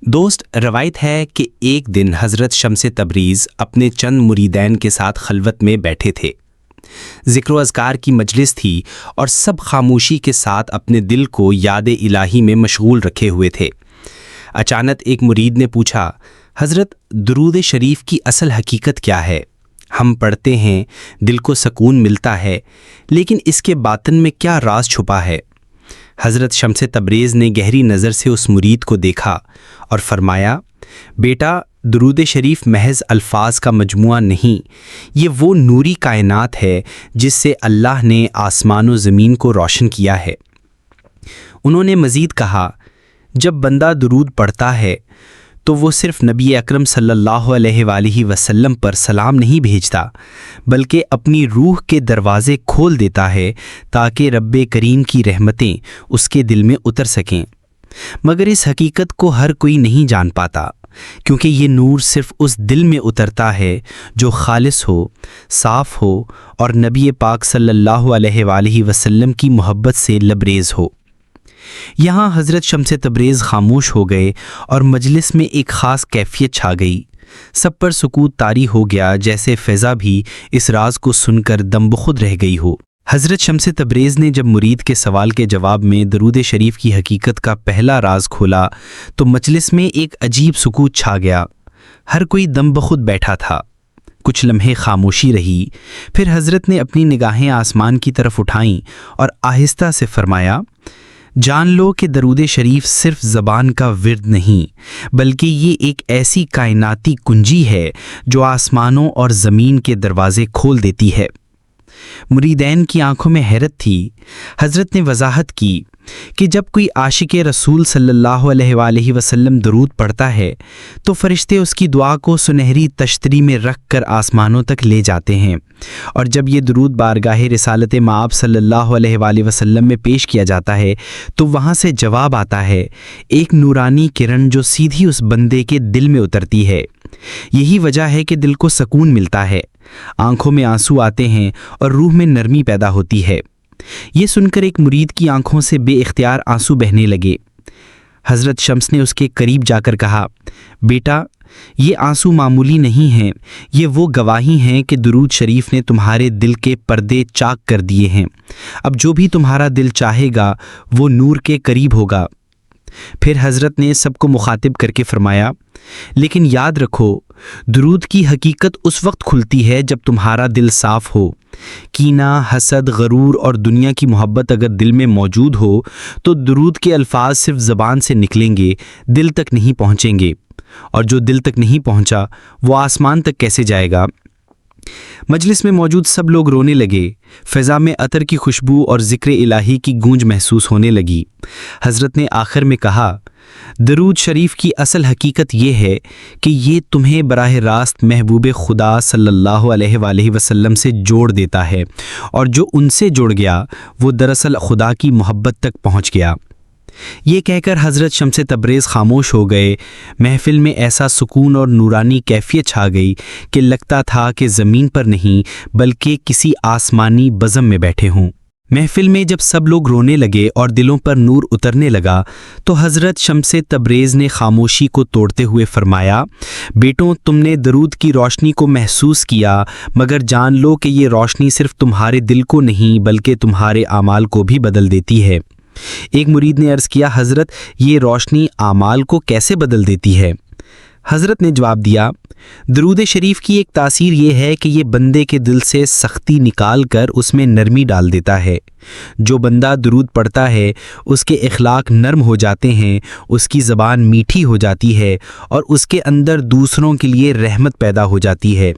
دوست، روایت ہے کہ ایک دن حضرت شمس تبریز اپنے چند مریدین کے ساتھ خلوت میں بیٹھے تھے۔ ذکر و اذکار کی مجلس تھی اور سب خاموشی کے ساتھ اپنے دل کو یاد الہی میں مشغول رکھے ہوئے تھے۔ اچانک ایک مرید نے پوچھا، حضرت درود شریف کی اصل حقیقت کیا ہے؟ ہم پڑھتے ہیں، دل کو سکون ملتا ہے، لیکن اس کے باطن میں کیا راز چھپا ہے؟ حضرت شمس تبریز نے گہری نظر سے اس مرید کو دیکھا اور فرمایا، بیٹا، درود شریف محض الفاظ کا مجموعہ نہیں، یہ وہ نوری کائنات ہے جس سے اللہ نے آسمان و زمین کو روشن کیا ہے۔ انہوں نے مزید کہا، جب بندہ درود پڑھتا ہے تو وہ صرف نبی اکرم صلی اللہ علیہ وآلہ وسلم پر سلام نہیں بھیجتا، بلکہ اپنی روح کے دروازے کھول دیتا ہے تاکہ رب کریم کی رحمتیں اس کے دل میں اتر سکیں۔ مگر اس حقیقت کو ہر کوئی نہیں جان پاتا، کیونکہ یہ نور صرف اس دل میں اترتا ہے جو خالص ہو، صاف ہو اور نبی پاک صلی اللہ علیہ وآلہ وسلم کی محبت سے لبریز ہو۔ یہاں حضرت شمس تبریز خاموش ہو گئے اور مجلس میں ایک خاص کیفیت چھا گئی۔ سب پر سکوت طاری ہو گیا، جیسے فضا بھی اس راز کو سن کر دم بخود رہ گئی ہو۔ حضرت شمس تبریز نے جب مرید کے سوال کے جواب میں درود شریف کی حقیقت کا پہلا راز کھولا تو مجلس میں ایک عجیب سکوت چھا گیا۔ ہر کوئی دم بخود بیٹھا تھا۔ کچھ لمحے خاموشی رہی، پھر حضرت نے اپنی نگاہیں آسمان کی طرف اٹھائیں اور آہستہ سے فرمایا، جان لو کہ درود شریف صرف زبان کا ورد نہیں، بلکہ یہ ایک ایسی کائناتی کنجی ہے جو آسمانوں اور زمین کے دروازے کھول دیتی ہے۔ مریدین کی آنکھوں میں حیرت تھی۔ حضرت نے وضاحت کی کہ جب کوئی عاشق رسول صلی اللہ علیہ وآلہ وسلم درود پڑھتا ہے تو فرشتے اس کی دعا کو سنہری تشتری میں رکھ کر آسمانوں تک لے جاتے ہیں، اور جب یہ درود بارگاہ رسالت مآب صلی اللہ علیہ وآلہ وسلم میں پیش کیا جاتا ہے تو وہاں سے جواب آتا ہے، ایک نورانی کرن جو سیدھی اس بندے کے دل میں اترتی ہے۔ یہی وجہ ہے کہ دل کو سکون ملتا ہے، آنکھوں میں آنسو آتے ہیں اور روح میں نرمی پیدا ہوتی ہے۔ یہ سن کر ایک مرید کی آنکھوں سے بے اختیار آنسو بہنے لگے۔ حضرت شمس نے اس کے قریب جا کر کہا، بیٹا، یہ آنسو معمولی نہیں ہیں، یہ وہ گواہی ہیں کہ درود شریف نے تمہارے دل کے پردے چاک کر دیے ہیں۔ اب جو بھی تمہارا دل چاہے گا وہ نور کے قریب ہوگا۔ پھر حضرت نے سب کو مخاطب کر کے فرمایا، لیکن یاد رکھو، درود کی حقیقت اس وقت کھلتی ہے جب تمہارا دل صاف ہو۔ کینہ، حسد، غرور اور دنیا کی محبت اگر دل میں موجود ہو تو درود کے الفاظ صرف زبان سے نکلیں گے، دل تک نہیں پہنچیں گے، اور جو دل تک نہیں پہنچا وہ آسمان تک کیسے جائے گا؟ مجلس میں موجود سب لوگ رونے لگے۔ فضا میں عطر کی خوشبو اور ذکر الہی کی گونج محسوس ہونے لگی۔ حضرت نے آخر میں کہا، درود شریف کی اصل حقیقت یہ ہے کہ یہ تمہیں براہ راست محبوب خدا صلی اللہ علیہ وآلہ وسلم سے جوڑ دیتا ہے، اور جو ان سے جڑ گیا وہ دراصل خدا کی محبت تک پہنچ گیا۔ یہ کہہ کر حضرت شمس تبریز خاموش ہو گئے۔ محفل میں ایسا سکون اور نورانی کیفیت چھا گئی کہ لگتا تھا کہ زمین پر نہیں بلکہ کسی آسمانی بزم میں بیٹھے ہوں۔ محفل میں جب سب لوگ رونے لگے اور دلوں پر نور اترنے لگا تو حضرت شمس تبریز نے خاموشی کو توڑتے ہوئے فرمایا، بیٹوں، تم نے درود کی روشنی کو محسوس کیا، مگر جان لو کہ یہ روشنی صرف تمہارے دل کو نہیں بلکہ تمہارے اعمال کو بھی بدل دیتی ہے۔ ایک مرید نے عرض کیا، حضرت، یہ روشنی اعمال کو کیسے بدل دیتی ہے؟ حضرت نے جواب دیا، درود شریف کی ایک تاثیر یہ ہے کہ یہ بندے کے دل سے سختی نکال کر اس میں نرمی ڈال دیتا ہے۔ جو بندہ درود پڑھتا ہے اس کے اخلاق نرم ہو جاتے ہیں، اس کی زبان میٹھی ہو جاتی ہے اور اس کے اندر دوسروں کے لیے رحمت پیدا ہو جاتی ہے۔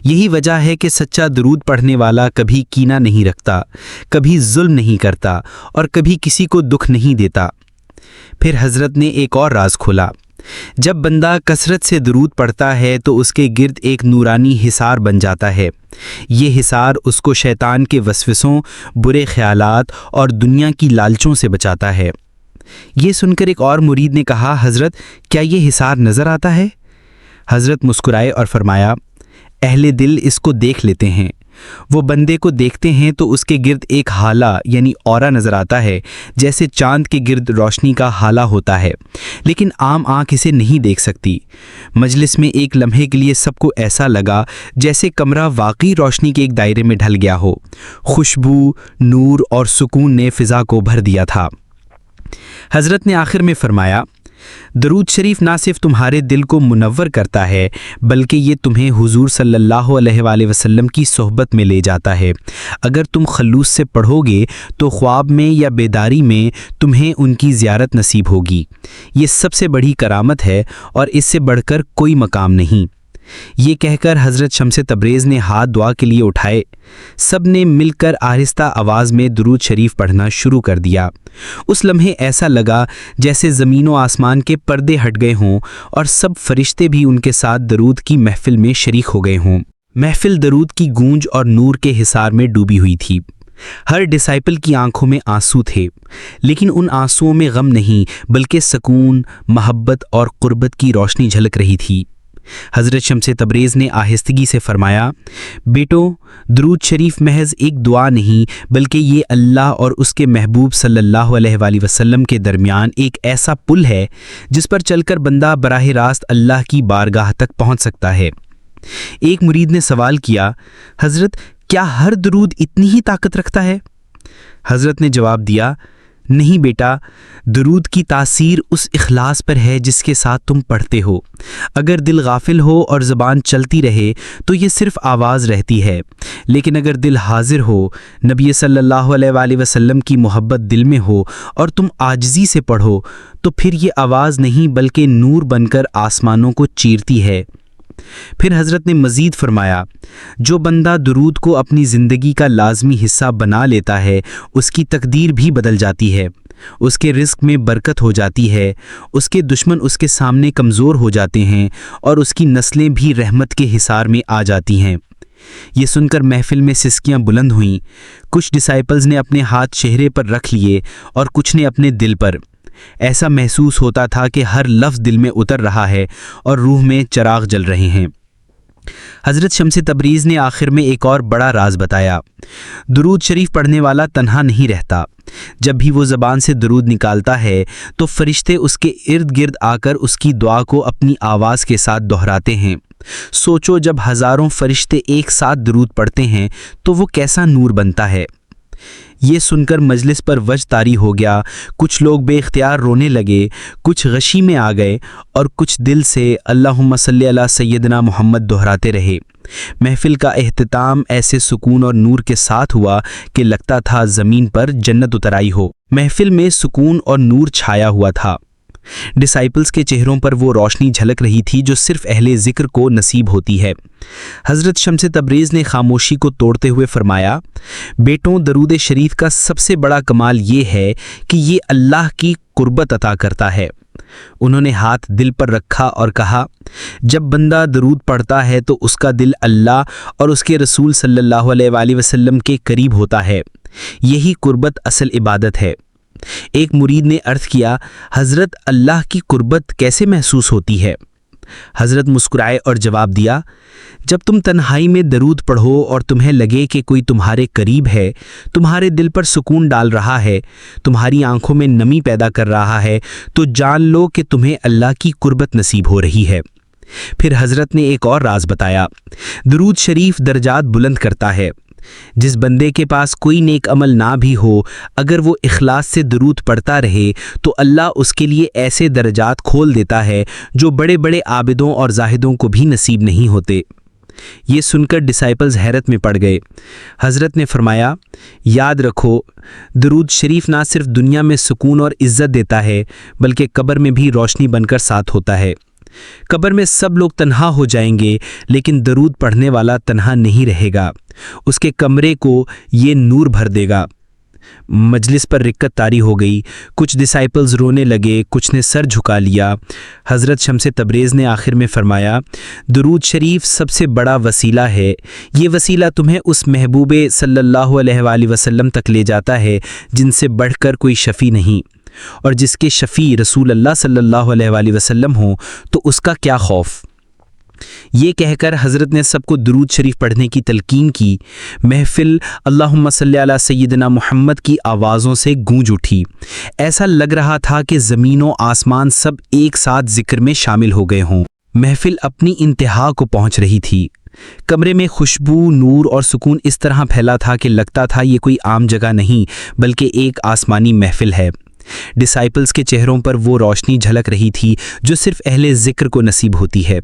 یہی وجہ ہے کہ سچا درود پڑھنے والا کبھی کینہ نہیں رکھتا، کبھی ظلم نہیں کرتا اور کبھی کسی کو دکھ نہیں دیتا۔ پھر حضرت نے ایک اور راز کھولا، جب بندہ کثرت سے درود پڑھتا ہے تو اس کے گرد ایک نورانی حصار بن جاتا ہے۔ یہ حصار اس کو شیطان کے وسوسوں، برے خیالات اور دنیا کی لالچوں سے بچاتا ہے۔ یہ سن کر ایک اور مرید نے کہا، حضرت، کیا یہ حصار نظر آتا ہے؟ حضرت مسکرائے اور فرمایا، اہل دل اس کو دیکھ لیتے ہیں، وہ بندے کو دیکھتے ہیں تو اس کے گرد ایک ہالہ یعنی اورا نظر آتا ہے، جیسے چاند کے گرد روشنی کا ہالہ ہوتا ہے، لیکن عام آنکھ اسے نہیں دیکھ سکتی۔ مجلس میں ایک لمحے کے لیے سب کو ایسا لگا جیسے کمرہ واقعی روشنی کے ایک دائرے میں ڈھل گیا ہو۔ خوشبو، نور اور سکون نے فضا کو بھر دیا تھا۔ حضرت نے آخر میں فرمایا، درود شریف نہ صرف تمہارے دل کو منور کرتا ہے بلکہ یہ تمہیں حضور صلی اللہ علیہ وآلہ وسلم کی صحبت میں لے جاتا ہے۔ اگر تم خلوص سے پڑھو گے تو خواب میں یا بیداری میں تمہیں ان کی زیارت نصیب ہوگی۔ یہ سب سے بڑی کرامت ہے اور اس سے بڑھ کر کوئی مقام نہیں۔ یہ کہہ کر حضرت شمس تبریز نے ہاتھ دعا کے لیے اٹھائے۔ سب نے مل کر آہستہ آواز میں درود شریف پڑھنا شروع کر دیا۔ اس لمحے ایسا لگا جیسے زمین و آسمان کے پردے ہٹ گئے ہوں اور سب فرشتے بھی ان کے ساتھ درود کی محفل میں شریک ہو گئے ہوں۔ محفل درود کی گونج اور نور کے حصار میں ڈوبی ہوئی تھی۔ ہر ڈسائپل کی آنکھوں میں آنسو تھے، لیکن ان آنسوؤں میں غم نہیں بلکہ سکون، محبت اور قربت کی روشنی جھلک رہی تھی۔ حضرت شمس تبریز نے آہستگی سے فرمایا، بیٹو، درود شریف محض ایک دعا نہیں بلکہ یہ اللہ اور اس کے محبوب صلی اللہ علیہ وآلہ وسلم کے درمیان ایک ایسا پل ہے جس پر چل کر بندہ براہ راست اللہ کی بارگاہ تک پہنچ سکتا ہے۔ ایک مرید نے سوال کیا، حضرت کیا ہر درود اتنی ہی طاقت رکھتا ہے؟ حضرت نے جواب دیا، نہیں بیٹا، درود کی تاثیر اس اخلاص پر ہے جس کے ساتھ تم پڑھتے ہو۔ اگر دل غافل ہو اور زبان چلتی رہے تو یہ صرف آواز رہتی ہے، لیکن اگر دل حاضر ہو، نبی صلی اللہ علیہ وآلہ وسلم کی محبت دل میں ہو اور تم عاجزی سے پڑھو تو پھر یہ آواز نہیں بلکہ نور بن کر آسمانوں کو چیرتی ہے۔ پھر حضرت نے مزید فرمایا، جو بندہ درود کو اپنی زندگی کا لازمی حصہ بنا لیتا ہے اس کی تقدیر بھی بدل جاتی ہے، اس کے رزق میں برکت ہو جاتی ہے، اس کے دشمن اس کے سامنے کمزور ہو جاتے ہیں اور اس کی نسلیں بھی رحمت کے حصار میں آ جاتی ہیں۔ یہ سن کر محفل میں سسکیاں بلند ہوئیں۔ کچھ ڈسائپلز نے اپنے ہاتھ چہرے پر رکھ لیے اور کچھ نے اپنے دل پر۔ ایسا محسوس ہوتا تھا کہ ہر لفظ دل میں اتر رہا ہے اور روح میں چراغ جل رہے ہیں۔ حضرت شمس تبریز نے آخر میں ایک اور بڑا راز بتایا، درود شریف پڑھنے والا تنہا نہیں رہتا۔ جب بھی وہ زبان سے درود نکالتا ہے تو فرشتے اس کے ارد گرد آ کر اس کی دعا کو اپنی آواز کے ساتھ دہراتے ہیں۔ سوچو جب ہزاروں فرشتے ایک ساتھ درود پڑھتے ہیں تو وہ کیسا نور بنتا ہے۔ یہ سن کر مجلس پر وجد طاری ہو گیا۔ کچھ لوگ بے اختیار رونے لگے، کچھ غشی میں آ گئے اور کچھ دل سے اللہم صلی علی سیدنا محمد دہراتے رہے۔ محفل کا اختتام ایسے سکون اور نور کے ساتھ ہوا کہ لگتا تھا زمین پر جنت اتر آئی ہو۔ محفل میں سکون اور نور چھایا ہوا تھا۔ ڈسائپلز کے چہروں پر وہ روشنی جھلک رہی تھی جو صرف اہل ذکر کو نصیب ہوتی ہے۔ حضرت شمس تبریز نے خاموشی کو توڑتے ہوئے فرمایا، بیٹوں، درود شریف کا سب سے بڑا کمال یہ ہے کہ یہ اللہ کی قربت عطا کرتا ہے۔ انہوں نے ہاتھ دل پر رکھا اور کہا، جب بندہ درود پڑھتا ہے تو اس کا دل اللہ اور اس کے رسول صلی اللہ علیہ وآلہ وسلم کے قریب ہوتا ہے۔ یہی قربت اصل عبادت ہے۔ ایک مرید نے عرض کیا، حضرت اللہ کی قربت کیسے محسوس ہوتی ہے؟ حضرت مسکرائے اور جواب دیا، جب تم تنہائی میں درود پڑھو اور تمہیں لگے کہ کوئی تمہارے قریب ہے، تمہارے دل پر سکون ڈال رہا ہے، تمہاری آنکھوں میں نمی پیدا کر رہا ہے، تو جان لو کہ تمہیں اللہ کی قربت نصیب ہو رہی ہے۔ پھر حضرت نے ایک اور راز بتایا، درود شریف درجات بلند کرتا ہے۔ جس بندے کے پاس کوئی نیک عمل نہ بھی ہو، اگر وہ اخلاص سے درود پڑھتا رہے تو اللہ اس کے لیے ایسے درجات کھول دیتا ہے جو بڑے بڑے عابدوں اور زاہدوں کو بھی نصیب نہیں ہوتے۔ یہ سن کر ڈسائپلز حیرت میں پڑ گئے۔ حضرت نے فرمایا، یاد رکھو، درود شریف نہ صرف دنیا میں سکون اور عزت دیتا ہے بلکہ قبر میں بھی روشنی بن کر ساتھ ہوتا ہے۔ قبر میں سب لوگ تنہا ہو جائیں گے لیکن درود پڑھنے والا تنہا نہیں رہے گا، اس کے کمرے کو یہ نور بھر دے گا۔ مجلس پر رکت طاری ہو گئی، کچھ ڈسائپلز رونے لگے، کچھ نے سر جھکا لیا۔ حضرت شمس تبریز نے آخر میں فرمایا، درود شریف سب سے بڑا وسیلہ ہے۔ یہ وسیلہ تمہیں اس محبوب صلی اللہ علیہ وآلہ وسلم تک لے جاتا ہے جن سے بڑھ کر کوئی شفیع نہیں، اور جس کے شفیع رسول اللہ صلی اللہ علیہ وآلہ وسلم ہوں تو اس کا کیا خوف۔ یہ کہہ کر حضرت نے سب کو درود شریف پڑھنے کی تلقین کی۔ محفل اللہم صلی علی سیدنا محمد کی آوازوں سے گونج اٹھی۔ ایسا لگ رہا تھا کہ زمین و آسمان سب ایک ساتھ ذکر میں شامل ہو گئے ہوں۔ محفل اپنی انتہا کو پہنچ رہی تھی۔ کمرے میں خوشبو، نور اور سکون اس طرح پھیلا تھا کہ لگتا تھا یہ کوئی عام جگہ نہیں بلکہ ایک آسمانی محفل ہے۔ ڈسائپلز کے چہروں پر وہ روشنی جھلک رہی تھی جو صرف اہل ذکر کو نصیب ہوتی ہے۔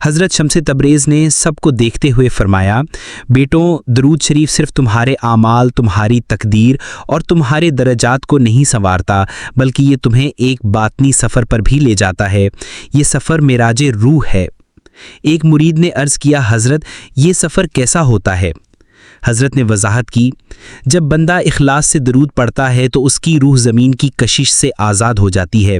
حضرت شمس تبریز نے سب کو دیکھتے ہوئے فرمایا، بیٹوں، درود شریف صرف تمہارے اعمال، تمہاری تقدیر اور تمہارے درجات کو نہیں سنوارتا بلکہ یہ تمہیں ایک باطنی سفر پر بھی لے جاتا ہے۔ یہ سفر معراج روح ہے۔ ایک مرید نے عرض کیا، حضرت یہ سفر کیسا ہوتا ہے؟ حضرت نے وضاحت کی، جب بندہ اخلاص سے درود پڑھتا ہے تو اس کی روح زمین کی کشش سے آزاد ہو جاتی ہے۔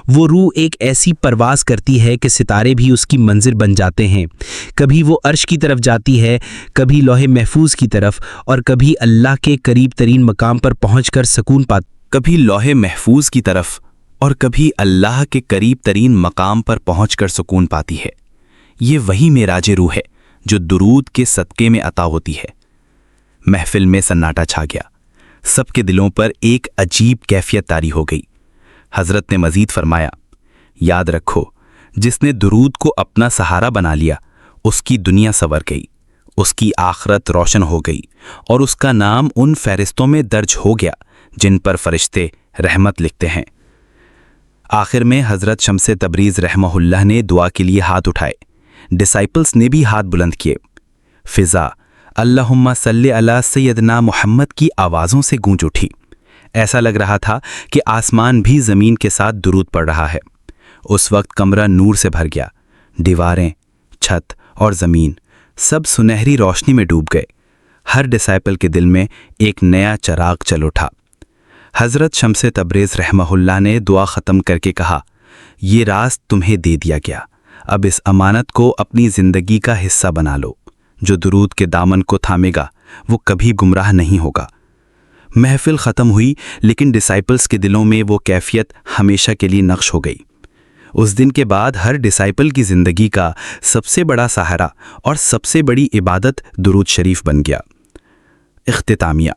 وہ روح ایک ایسی پرواز کرتی ہے کہ ستارے بھی اس کی منزل بن جاتے ہیں۔ کبھی وہ عرش کی طرف جاتی ہے، کبھی لوح محفوظ کی طرف، اور کبھی اللہ کے قریب ترین مقام پر پہنچ کر سکون پاتی، کبھی لوح محفوظ کی طرف اور کبھی اللہ کے قریب ترین مقام پر پہنچ کر سکون پاتی ہے۔ یہ وہی معراج روح ہے جو درود کے صدقے میں عطا ہوتی ہے۔ محفل میں سناٹا چھا گیا۔ سب کے دلوں پر ایک عجیب کیفیت طاری ہو گئی۔ حضرت نے مزید فرمایا، یاد رکھو، جس نے درود کو اپنا سہارا بنا لیا اس کی دنیا سنور گئی، اس کی آخرت روشن ہو گئی اور اس کا نام ان فہرستوں میں درج ہو گیا جن پر فرشتے رحمت لکھتے ہیں۔ آخر میں حضرت شمس تبریز رحمہ اللہ نے دعا کے لیے ہاتھ اٹھائے۔ ڈسائپلز نے بھی ہاتھ بلند کیے۔ فضا اللہم صلی علی سیدنا محمد کی آوازوں سے گونج اٹھی۔ ایسا لگ رہا تھا کہ آسمان بھی زمین کے ساتھ درود پڑھ رہا ہے۔ اس وقت کمرہ نور سے بھر گیا۔ دیواریں، چھت اور زمین سب سنہری روشنی میں ڈوب گئے۔ ہر ڈسائپل کے دل میں ایک نیا چراغ چل اٹھا۔ حضرت شمس تبریز رحمہ اللہ نے دعا ختم کر کے کہا، یہ راز تمہیں دے دیا گیا، اب اس امانت کو اپنی زندگی کا حصہ بنا لو۔ جو درود کے دامن کو تھامے گا وہ کبھی گمراہ نہیں ہوگا۔ محفل ختم ہوئی لیکن ڈسائپلز کے دلوں میں وہ کیفیت ہمیشہ کے لیے نقش ہو گئی۔ اس دن کے بعد ہر ڈسائپل کی زندگی کا سب سے بڑا سہارا اور سب سے بڑی عبادت درود شریف بن گیا۔ اختتامیہ،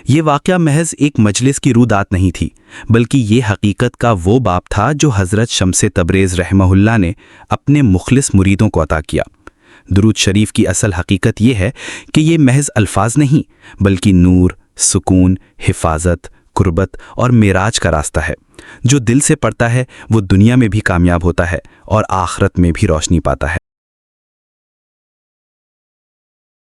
یہ واقعہ محض ایک مجلس کی رودات نہیں تھی بلکہ یہ حقیقت کا وہ باب تھا جو حضرت شمس تبریز رحمہ اللہ نے اپنے مخلص مریدوں کو عطا کیا۔ درود شریف کی اصل حقیقت یہ ہے کہ یہ محض الفاظ نہیں بلکہ نور، سکون، حفاظت، قربت اور معراج کا راستہ ہے۔ جو دل سے پڑھتا ہے وہ دنیا میں بھی کامیاب ہوتا ہے اور آخرت میں بھی روشنی پاتا ہے۔